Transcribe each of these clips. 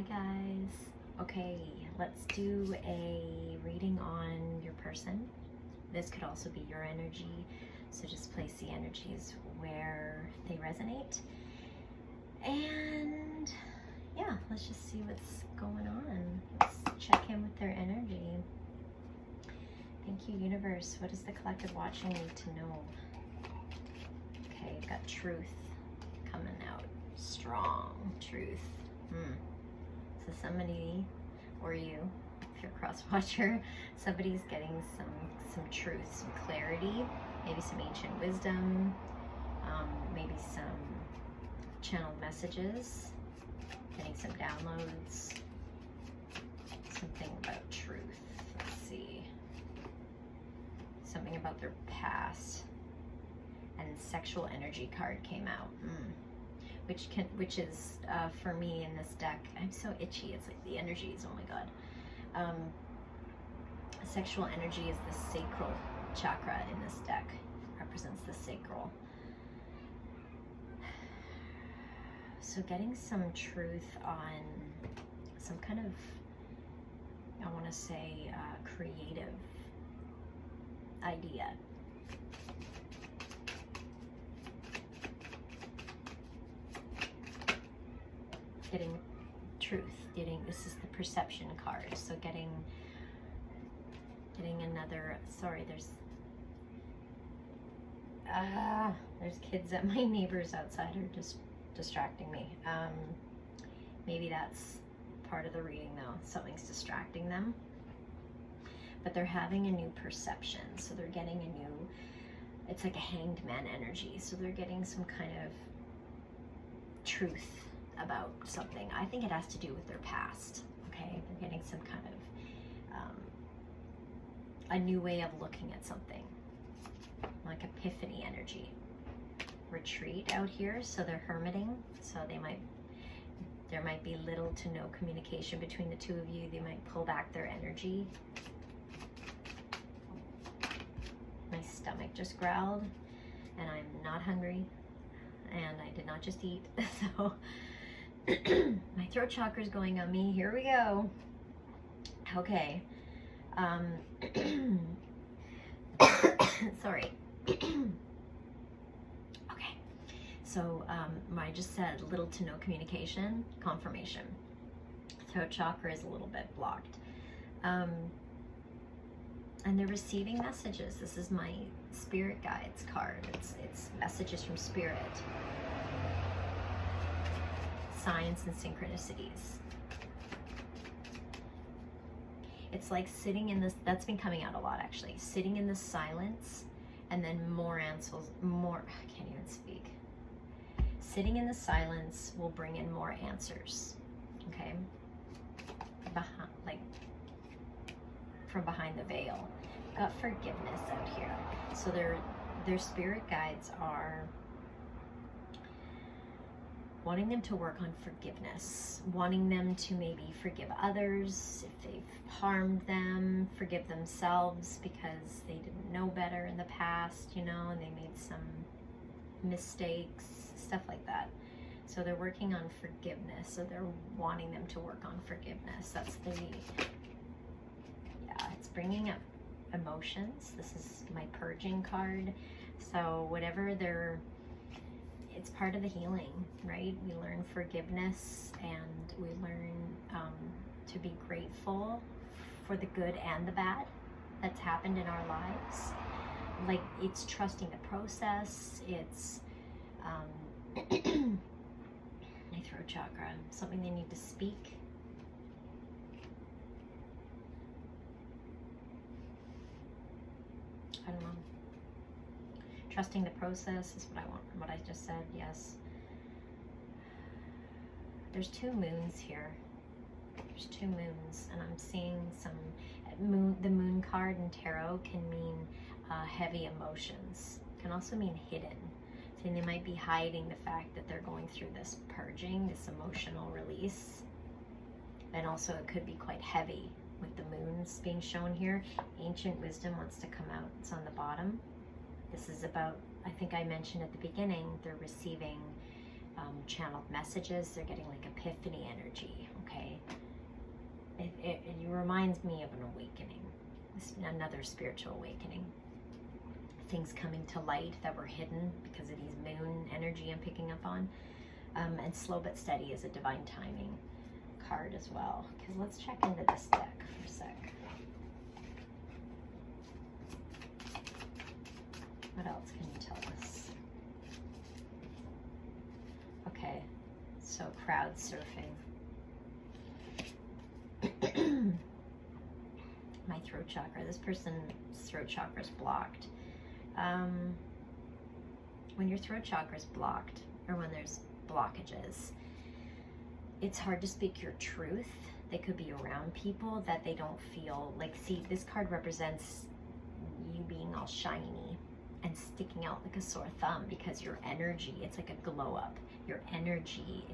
Hi guys. Okay, let's do a reading on your person. This could also be your energy, so just place the energies where they resonate. And yeah, let's just see what's going on. Let's check in with their energy. Thank you, universe. What does the collective watching need to know? Okay, you've got truth coming out. Strong truth. So somebody, or you, if you're a cross watcher, somebody's getting some truth, some clarity, maybe some ancient wisdom, maybe some channeled messages, getting some downloads, something about truth. Let's see. Something about their past. And sexual energy card came out. Which is for me in this deck, I'm so itchy. It's like the energies, oh my god. Sexual energy is the sacral chakra in this deck. Represents the sacral. So getting some truth on some kind of, I want to say, creative idea. Getting truth, this is the perception card, so getting another, sorry, there's kids at my neighbors outside are just distracting me. Maybe that's part of the reading though, something's distracting them, but they're having a new perception, so they're getting a new, it's like a hanged man energy, so they're getting some kind of truth about something. I think it has to do with their past. Okay, they're getting some kind of a new way of looking at something, like epiphany energy. Retreat out here, so they're hermiting, so there might be little to no communication between the two of you. They might pull back their energy. My stomach just growled, and I'm not hungry, and I did not just eat, so my throat chakra is going on me. Here we go. Okay. Sorry. Okay. So I just said little to no communication, confirmation. Throat chakra is a little bit blocked. And they're receiving messages. This is my spirit guides card. It's messages from spirit. Signs and synchronicities. It's like sitting in this, that's been coming out a lot actually, sitting in the silence, and then more answers, I can't even speak. Sitting in the silence will bring in more answers, okay? Like from behind the veil. Got forgiveness out here. So their spirit guides are wanting them to work on forgiveness, wanting them to maybe forgive others if they've harmed them, forgive themselves because they didn't know better in the past, you know, and they made some mistakes, stuff like that. So they're working on forgiveness, so they're wanting them to work on forgiveness. That's it's bringing up emotions. This is my purging card. So whatever it's part of the healing, right? We learn forgiveness, and we learn to be grateful for the good and the bad that's happened in our lives. Like, it's trusting the process. It's my throat chakra, something they need to speak. I don't know. Trusting the process is what I want, what I just said, yes. There's two moons here. There's two moons, and I'm seeing some the moon card in tarot can mean heavy emotions. Can also mean hidden. So they might be hiding the fact that they're going through this purging, this emotional release. And also it could be quite heavy with the moons being shown here. Ancient wisdom wants to come out. It's on the bottom. This is about, I think I mentioned at the beginning, they're receiving channeled messages. They're getting like epiphany energy, okay? it reminds me of an awakening, another spiritual awakening. Things coming to light that were hidden because of these moon energy I'm picking up on. And slow but steady is a divine timing card as well. Because let's check into this deck for a sec. What else can you tell us? Okay, so crowd surfing. My throat chakra. This person's throat chakra is blocked. When your throat chakra is blocked, or when there's blockages, it's hard to speak your truth. They could be around people that they don't feel like. See, this card represents you being all shiny and sticking out like a sore thumb because your energy, it's like a glow up. Your energy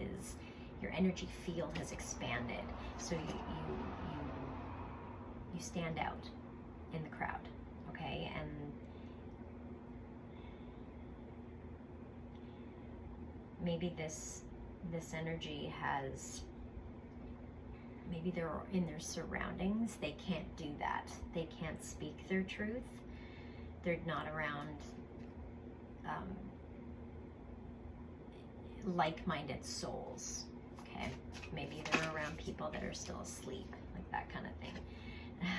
field has expanded. So you stand out in the crowd, okay? And maybe this energy has, maybe they're in their surroundings, they can't do that. They can't speak their truth. They're not around like-minded souls, okay? Maybe they're around people that are still asleep, like that kind of thing.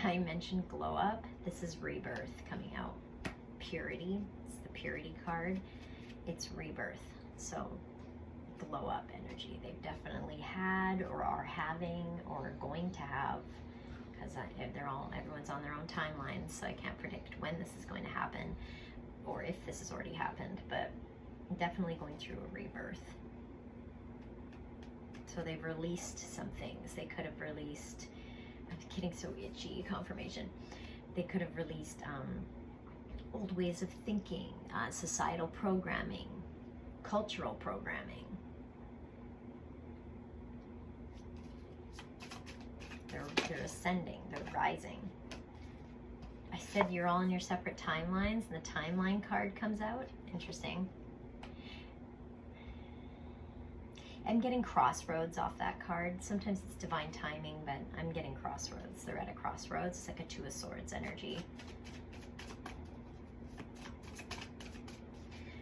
I mentioned glow up. This is rebirth coming out. Purity, it's the purity card. It's rebirth, so glow up energy. They've definitely had or are having or going to have, because everyone's on their own timeline, so I can't predict when this is going to happen or if this has already happened, but definitely going through a rebirth. So they've released some things. They could have released, I'm getting so itchy, confirmation. They could have released old ways of thinking, societal programming, cultural programming. They're ascending, they're rising. I said you're all in your separate timelines, and the timeline card comes out. Interesting. I'm getting crossroads off that card. Sometimes it's divine timing, but I'm getting crossroads. They're at a crossroads. It's like a Two of Swords energy.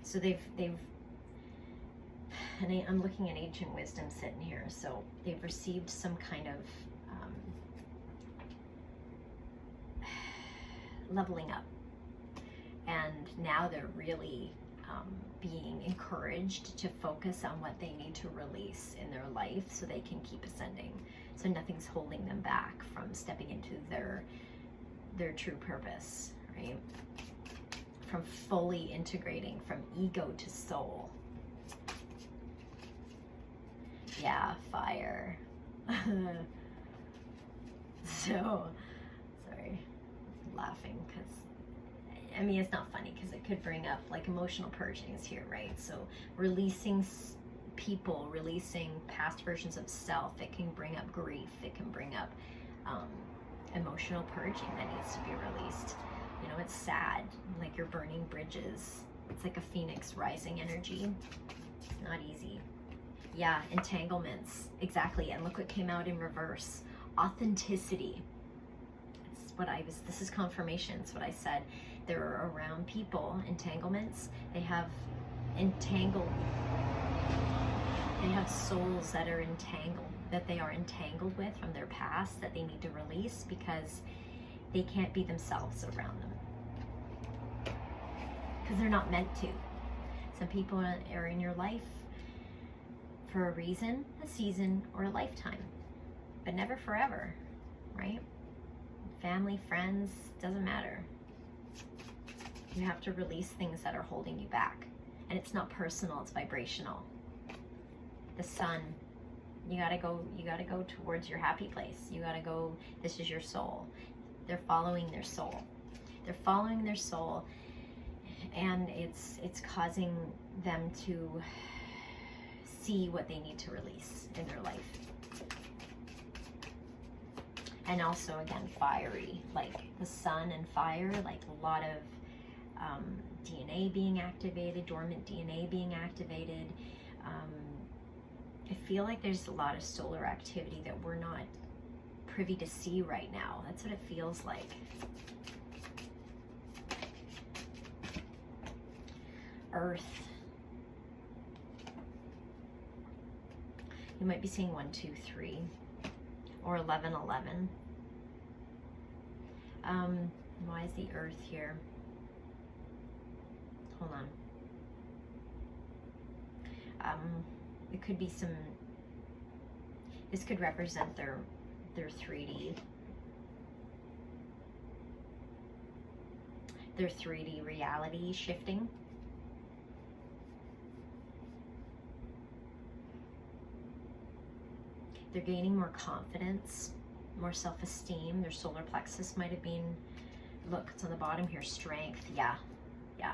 So they've and I'm looking at ancient wisdom sitting here. So they've received some kind of leveling up, and now they're really being encouraged to focus on what they need to release in their life so they can keep ascending. So nothing's holding them back from stepping into their true purpose, right? From fully integrating from ego to soul. Yeah, fire. So, sorry, laughing because, I mean, it's not funny because it could bring up like emotional purgings here, right? So releasing people, releasing past versions of self, it can bring up grief, it can bring up emotional purging that needs to be released. You know, it's sad, like you're burning bridges. It's like a phoenix rising energy. It's not easy. Yeah, entanglements, exactly. And look what came out in reverse. Authenticity. It's what this is confirmation. It's what I said. They're around people, entanglements. They have souls that are entangled, that they are entangled with from their past, that they need to release because they can't be themselves around them. Because they're not meant to. Some people are in your life for a reason, a season, or a lifetime, but never forever, right? Family, friends, doesn't matter. You have to release things that are holding you back. And it's not personal, it's vibrational. The sun, you gotta go towards your happy place. You gotta go, this is your soul. They're following their soul. They're following their soul, and it's causing them to see what they need to release in their life. And also, again, fiery, like the sun and fire, like a lot of DNA being activated, dormant DNA being activated. I feel like there's a lot of solar activity that we're not privy to see right now. That's what it feels like. Earth. You might be seeing 1, 2, 3 or 11, 11. Why is the Earth here? Hold on. It could be some, this could represent their 3D, their 3D reality shifting. They're gaining more confidence, more self-esteem. Their solar plexus might have been, look, it's on the bottom here, strength. Yeah, yeah.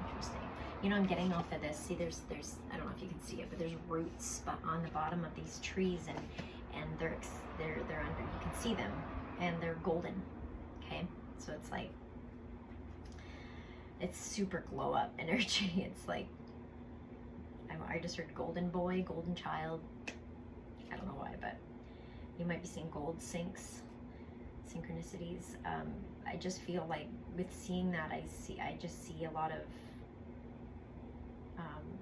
Interesting. You know, I'm getting off of this. See, there's I don't know if you can see it, but there's roots on the bottom of these trees, and they're under. You can see them, and they're golden. Okay, so it's like, it's super glow up energy. It's like, I just heard golden boy, golden child. I don't know why, but you might be seeing gold synchronicities. I just feel like with seeing that, I just see a lot of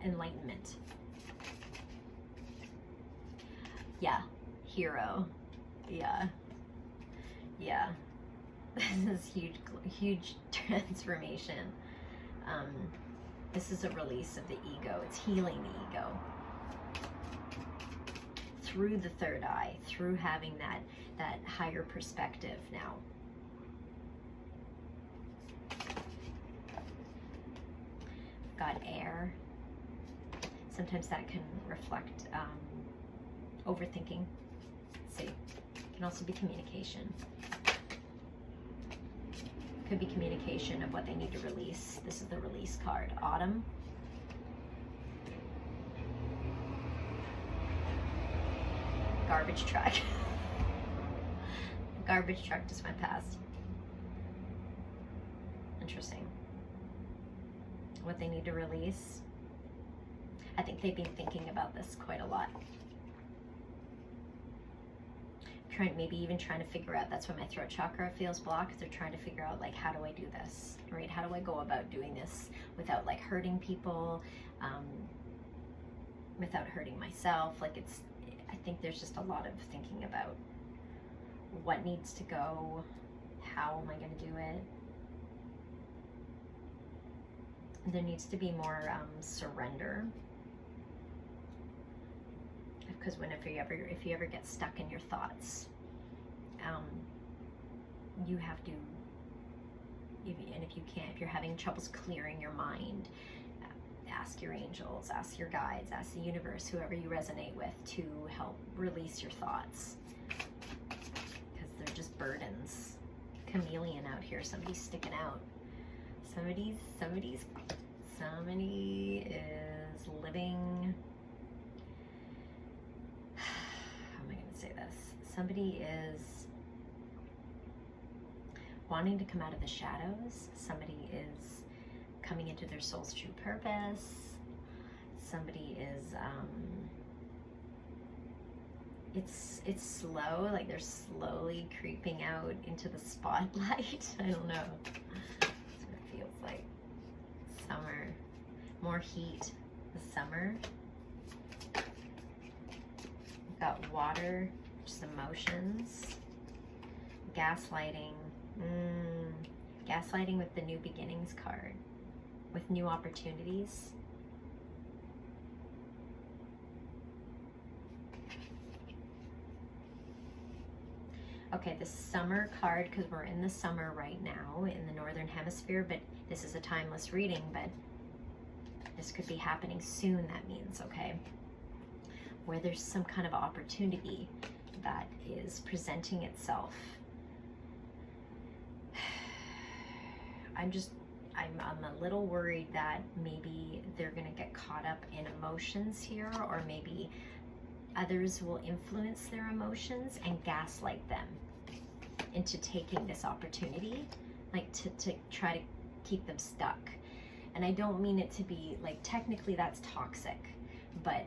enlightenment. Yeah, hero. Yeah, yeah. This is huge transformation. This is a release of the ego. It's healing the ego through the third eye, through having that higher perspective now. Got air. Sometimes that can reflect overthinking. Let's see. It can also be communication. Could be communication of what they need to release. This is the release card. Autumn. Garbage truck. Garbage truck just went past. Interesting. What they need to release. I think they've been thinking about this quite a lot. Maybe even trying to figure out, that's why my throat chakra feels blocked. They're trying to figure out, like, how do I do this, right? How do I go about doing this without like hurting people, without hurting myself? Like, I think there's just a lot of thinking about what needs to go, how am I going to do it? There needs to be more surrender. Because if you ever get stuck in your thoughts, you have to, and if you can't, if you're having troubles clearing your mind, ask your angels, ask your guides, ask the universe, whoever you resonate with, to help release your thoughts, because they're just burdens. Chameleon out here, somebody's sticking out. Somebody is living, how am I going to say this? Somebody is wanting to come out of the shadows. Somebody is coming into their soul's true purpose. Somebody is, it's slow, like they're slowly creeping out into the spotlight. I don't know. That's what it feels like. Summer, more heat, the summer. We've got water, just emotions, gaslighting. Gaslighting with the new beginnings card, with new opportunities. Okay, the summer card, because we're in the summer right now in the northern hemisphere, but this is a timeless reading, but this could be happening soon, that means, okay? Where there's some kind of opportunity that is presenting itself. I'm a little worried that maybe they're going to get caught up in emotions here, or maybe others will influence their emotions and gaslight them into taking this opportunity, like to try to keep them stuck. And I don't mean it to be like, technically that's toxic, but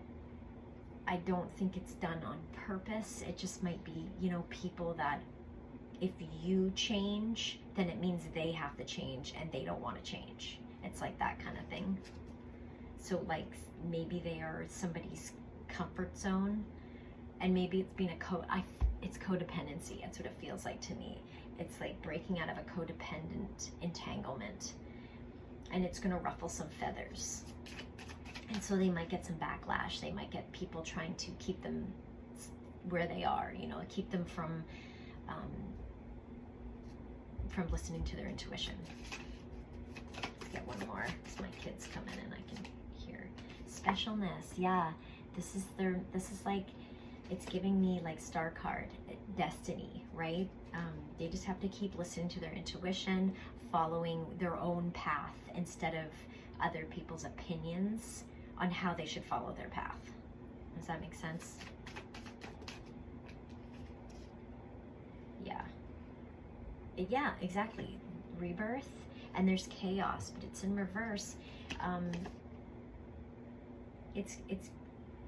I don't think it's done on purpose. It just might be, you know, people that if you change, then it means they have to change and they don't want to change. It's like that kind of thing. So like maybe they are somebody's comfort zone, and maybe it's been it's codependency. That's what it feels like to me. It's like breaking out of a codependent entanglement, and it's going to ruffle some feathers. And so they might get some backlash. They might get people trying to keep them where they are, you know, keep them from listening to their intuition. Let's get one more, because my kids come in and I can hear. Specialness, yeah. This is like, it's giving me like star card, destiny, right? They just have to keep listening to their intuition, following their own path instead of other people's opinions on how they should follow their path. Does that make sense? Yeah. Yeah, exactly. Rebirth, and there's chaos, but it's in reverse. It's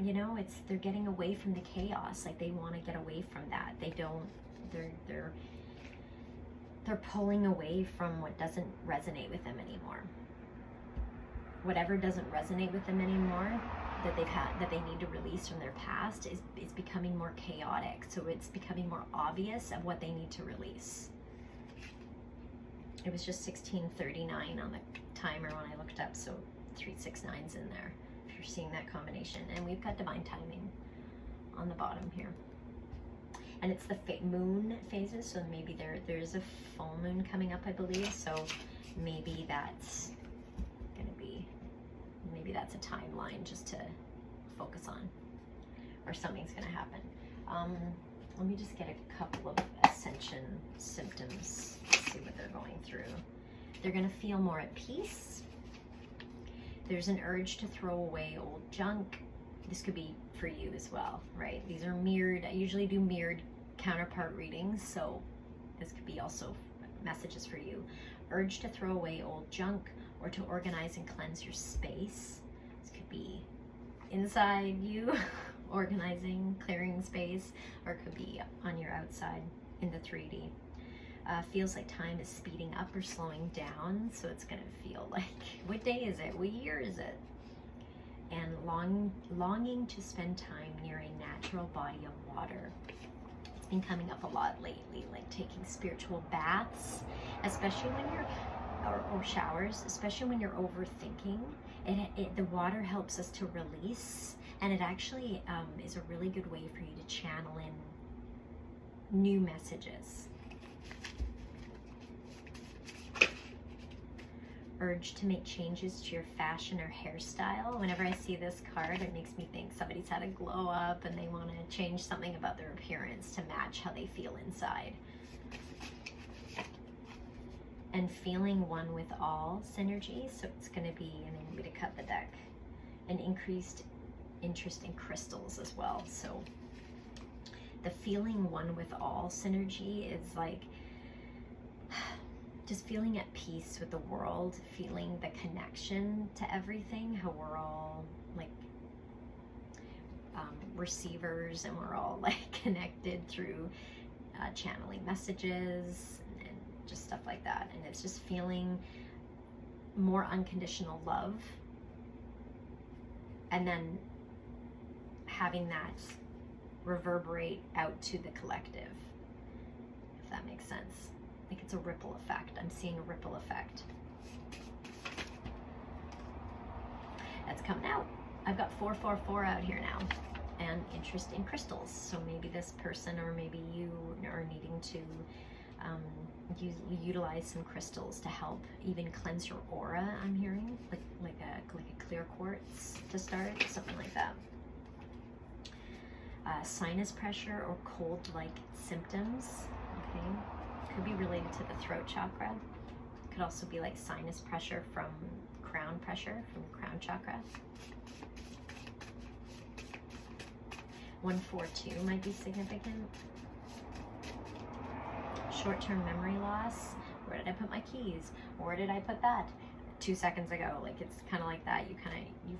you know, they're getting away from the chaos. Like they want to get away from that. They're pulling away from what doesn't resonate with them anymore. Whatever doesn't resonate with them anymore that they need to release from their past is becoming more chaotic. So it's becoming more obvious of what they need to release. It was just 1639 on the timer when I looked up, so 369's in there if you're seeing that combination. And we've got divine timing on the bottom here. And it's the moon phases, so maybe there's a full moon coming up, I believe. So maybe that's a timeline just to focus on, or something's gonna happen. Let me just get a couple of Ascension symptoms, see what they're going through. They're gonna feel more at peace. There's an urge to throw away old junk. This could be for you as well, right? These are mirrored. I usually do mirrored counterpart readings, so this could be also messages for you. Urge to throw away old junk or to organize and cleanse your space. This could be inside you, organizing, clearing space, or it could be on your outside in the 3D. Feels like time is speeding up or slowing down, so it's gonna feel like, what day is it? What year is it? And longing to spend time near a natural body of water. It's been coming up a lot lately, like taking spiritual baths, especially when you're, or showers, especially when you're overthinking. The water helps us to release, and it actually is a really good way for you to channel in new messages. Urge to make changes to your fashion or hairstyle. Whenever I see this card, it makes me think somebody's had a glow up and they want to change something about their appearance to match how they feel inside. And feeling one with all synergy, so it's going to be, and I need me to cut the deck, an increased interest in crystals as well. So the feeling one with all synergy is like just feeling at peace with the world, feeling the connection to everything, how we're all like receivers, and we're all like connected through channeling messages and just stuff like that. And it's just feeling more unconditional love, and then having that reverberate out to the collective, if that makes sense. Like it's a ripple effect. I'm seeing a ripple effect. That's coming out. I've got 444 out here now, and interest in crystals. So maybe this person, or maybe you, are needing to utilize some crystals to help even cleanse your aura. I'm hearing like a clear quartz to start, something like that. Sinus pressure or cold-like symptoms. Okay. Could be related to the throat chakra. Could also be like sinus pressure from crown chakra. 142 might be significant. Short-term memory loss. Where did I put my keys? Where did I put that? 2 seconds ago. Like it's kind of like that. You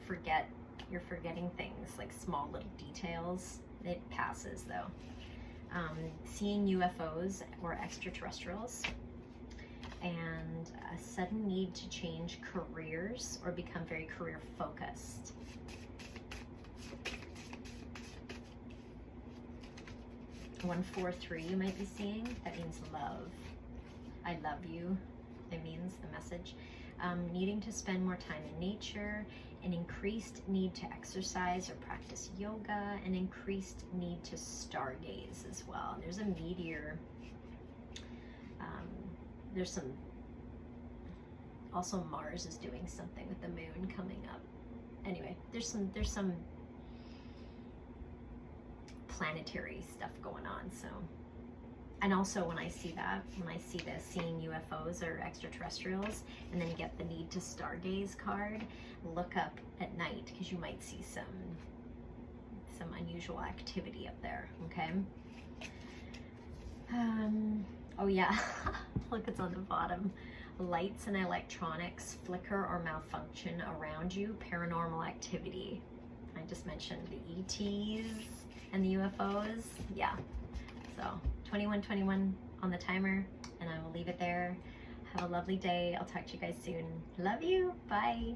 forget you're forgetting things, like small little details. It passes though. Seeing UFOs or extraterrestrials, and a sudden need to change careers or become very career focused. One, 4, 3 you might be seeing. That means love. I love you. It means the message. Needing to spend more time in nature, an increased need to exercise or practice yoga, an increased need to stargaze as well. There's a meteor. There's some, also Mars is doing something with the moon coming up. Anyway, there's some planetary stuff going on. So, and also when I see this, seeing UFOs or extraterrestrials, and then you get the need to stargaze card, look up at night because you might see some unusual activity up there. Okay. Oh yeah, look, it's on the bottom. Lights and electronics flicker or malfunction around you, paranormal activity. I just mentioned the ETs and the UFOs. Yeah, so 2121 on the timer, and I will leave it there. Have a lovely day. I'll talk to you guys soon. Love you. Bye.